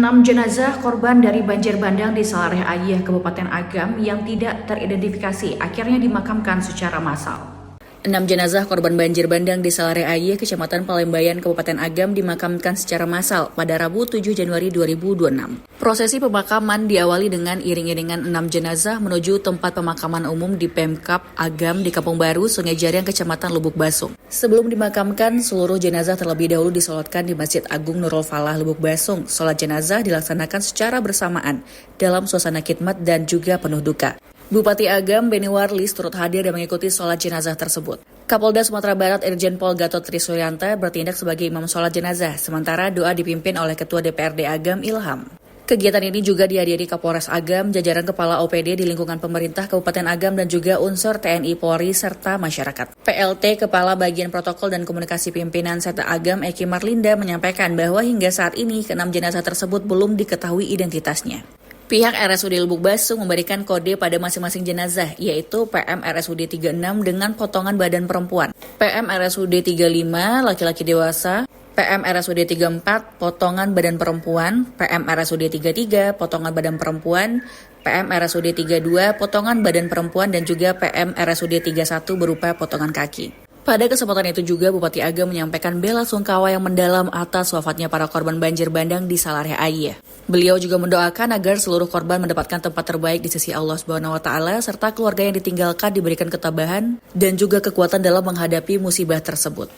6 jenazah korban dari banjir bandang di Salareh Ayeh, Kabupaten Agam yang tidak teridentifikasi akhirnya dimakamkan secara massal. 6 jenazah korban banjir bandang di Salareh Ayeh, Kecamatan Palembayan, Kabupaten Agam dimakamkan secara massal pada Rabu 7 Januari 2026. Prosesi pemakaman diawali dengan iring-iringan 6 jenazah menuju tempat pemakaman umum di Pemkab Agam di Kampung Baru, Sungai Jariang, Kecamatan Lubuk Basung. Sebelum dimakamkan, seluruh jenazah terlebih dahulu disolatkan di Masjid Agung Nurul Falah, Lubuk Basung. Solat jenazah dilaksanakan secara bersamaan dalam suasana khidmat dan juga penuh duka. Bupati Agam, Beni Warlis, turut hadir dan mengikuti sholat jenazah tersebut. Kapolda Sumatera Barat Irjen Pol Gatot Trisuryanta bertindak sebagai imam sholat jenazah, sementara doa dipimpin oleh Ketua DPRD Agam, Ilham. Kegiatan ini juga dihadiri Kapolres Agam, jajaran kepala OPD di lingkungan pemerintah Kabupaten Agam dan juga unsur TNI Polri serta masyarakat. PLT Kepala Bagian Protokol dan Komunikasi Pimpinan Seta Agam Eki Marlinda menyampaikan bahwa hingga saat ini ke-6 jenazah tersebut belum diketahui identitasnya. Pihak RSUD Lubuk Basung memberikan kode pada masing-masing jenazah, yaitu PM RSUD 36 dengan potongan badan perempuan, PM RSUD 35 laki-laki dewasa, PM RSUD 34 potongan badan perempuan, PM RSUD 33 potongan badan perempuan, PM RSUD 32 potongan badan perempuan, dan juga PM RSUD 31 berupa potongan kaki. Pada kesempatan itu juga Bupati Agam menyampaikan bela sungkawa yang mendalam atas wafatnya para korban banjir bandang di Salareh Ayeh. Beliau juga mendoakan agar seluruh korban mendapatkan tempat terbaik di sisi Allah SWT serta keluarga yang ditinggalkan diberikan ketabahan dan juga kekuatan dalam menghadapi musibah tersebut.